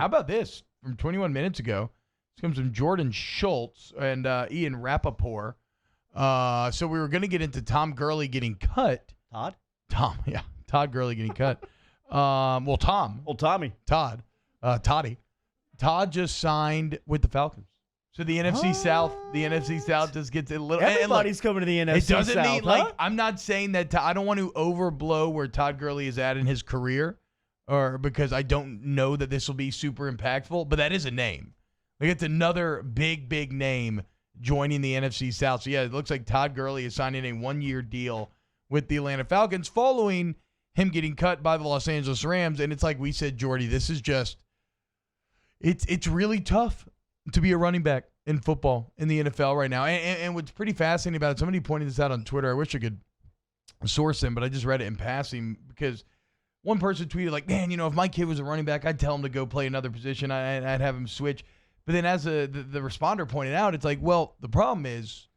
how about this? From 21 minutes ago, this comes from Jordan Schultz and Ian Rappaport. So we were going to get into Tom Gurley getting cut. Todd? Todd Gurley getting cut. Tom. Well, Tommy. Todd. Toddy. Todd just signed with the Falcons. So the NFC South just gets a little. Everybody's coming to the NFC South. It doesn't mean like I'm not saying that. I don't want to overblow where Todd Gurley is at in his career, or because I don't know that this will be super impactful. But that is a name. Like it's another big name joining the NFC South. So yeah, it looks like Todd Gurley is signing a 1-year deal with the Atlanta Falcons, following him getting cut by the Los Angeles Rams. And it's like we said, Jordy, this is just. It's really tough to be a running back in football in the NFL right now. And what's pretty fascinating about it, somebody pointed this out on Twitter. I wish I could source him, but I just read it in passing because one person tweeted like, man, if my kid was a running back, I'd tell him to go play another position. I'd have him switch. But then as the responder pointed out, it's like, well, the problem is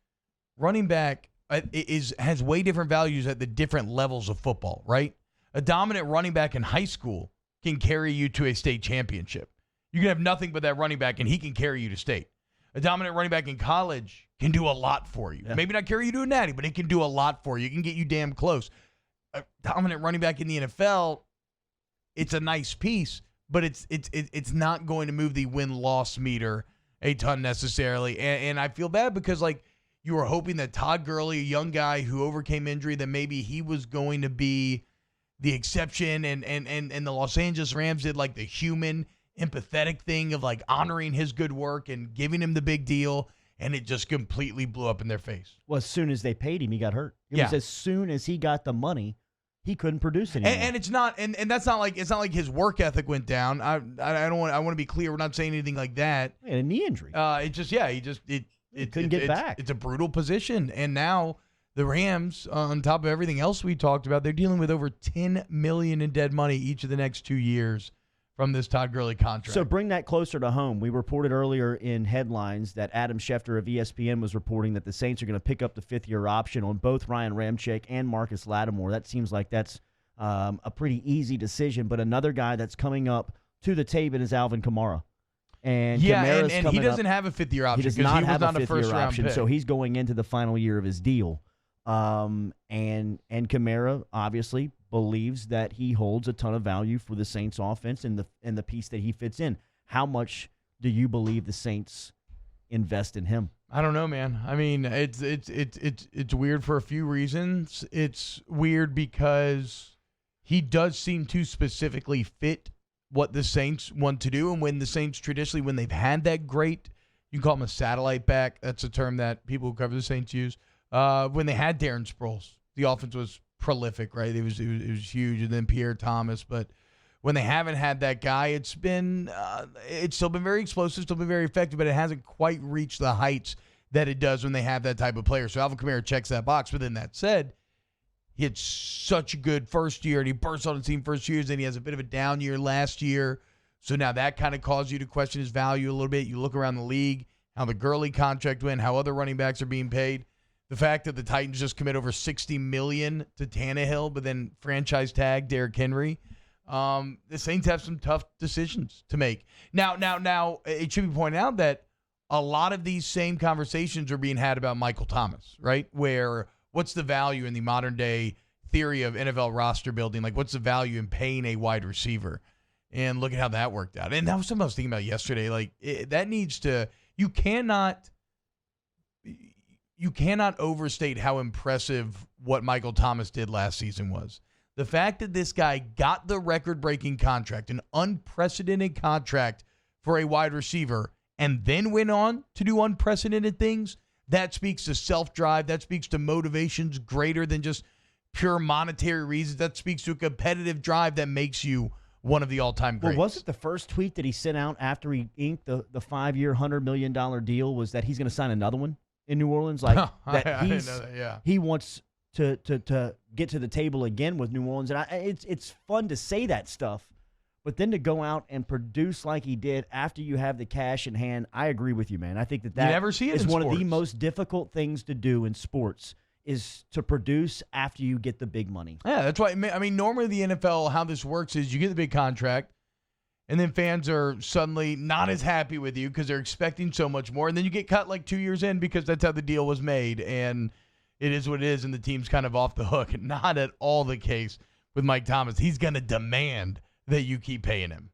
running back has way different values at the different levels of football, right? A dominant running back in high school can carry you to a state championship. You can have nothing but that running back, and he can carry you to state. A dominant running back in college can do a lot for you. Yeah. Maybe not carry you to a natty, but it can do a lot for you. It can get you damn close. A dominant running back in the NFL, it's a nice piece, but it's not going to move the win-loss meter a ton necessarily. And I feel bad because, like, you were hoping that Todd Gurley, a young guy who overcame injury, that maybe he was going to be the exception, and the Los Angeles Rams did, like, the human empathetic thing of like honoring his good work and giving him the big deal, and it just completely blew up in their face. Well, as soon as they paid him, he got hurt. It was as soon as he got the money, he couldn't produce anymore. And it's not, and that's not like, it's not like his work ethic went down. I want to be clear. We're not saying anything like that. And a knee injury. He couldn't get back. It's a brutal position, and now the Rams, on top of everything else we talked about, they're dealing with over $10 million in dead money each of the next 2 years from this Todd Gurley contract. So bring that closer to home. We reported earlier in headlines that Adam Schefter of ESPN was reporting that the Saints are going to pick up the fifth-year option on both Ryan Ramczyk and Marcus Lattimore. That seems like that's a pretty easy decision. But another guy that's coming up to the table is Alvin Kamara. And and he doesn't have a fifth-year option. He does not have a fifth-year option, so he's going into the final year of his deal. And Kamara obviously believes that he holds a ton of value for the Saints offense and the piece that he fits in. How much do you believe the Saints invest in him? I don't know, man. I mean, it's weird for a few reasons. It's weird because he does seem to specifically fit what the Saints want to do, and when the Saints traditionally, when they've had that great, you can call him a satellite back. That's a term that people who cover the Saints use. When they had Darren Sproles, the offense was prolific, right? It was huge, and then Pierre Thomas. But when they haven't had that guy, it's still been very explosive, still been very effective, but it hasn't quite reached the heights that it does when they have that type of player. So Alvin Kamara checks that box. But then that said, he had such a good first year, and he burst on the team first year, and then he has a bit of a down year last year. So now that kind of caused you to question his value a little bit. You look around the league, how the Gurley contract went, how other running backs are being paid. The fact that the Titans just commit over $60 million to Tannehill, but then franchise tag Derrick Henry. The Saints have some tough decisions to make. Now, it should be pointed out that a lot of these same conversations are being had about Michael Thomas, right? Where what's the value in the modern day theory of NFL roster building? Like, what's the value in paying a wide receiver? And look at how that worked out. And that was something I was thinking about yesterday. Like, that needs to – you cannot overstate how impressive what Michael Thomas did last season was. The fact that this guy got the record-breaking contract, an unprecedented contract for a wide receiver, and then went on to do unprecedented things, that speaks to self-drive. That speaks to motivations greater than just pure monetary reasons. That speaks to a competitive drive that makes you one of the all-time greats. Well, was it the first tweet that he sent out after he inked the 5-year, $100 million deal was that he's going to sign another one in New Orleans? Like I didn't know that, yeah. He wants to get to the table again with New Orleans. And it's fun to say that stuff, but then to go out and produce like he did after you have the cash in hand, I agree with you, man. I think that you never see it is in one sports. Of the most difficult things to do in sports is to produce after you get the big money. Yeah, that's why. I mean, normally the NFL, how this works is you get the big contract, And then fans are suddenly not as happy with you because they're expecting so much more. And then you get cut like 2 years in because that's how the deal was made. And it is what it is, and the team's kind of off the hook. Not at all the case with Mike Thomas. He's going to demand that you keep paying him.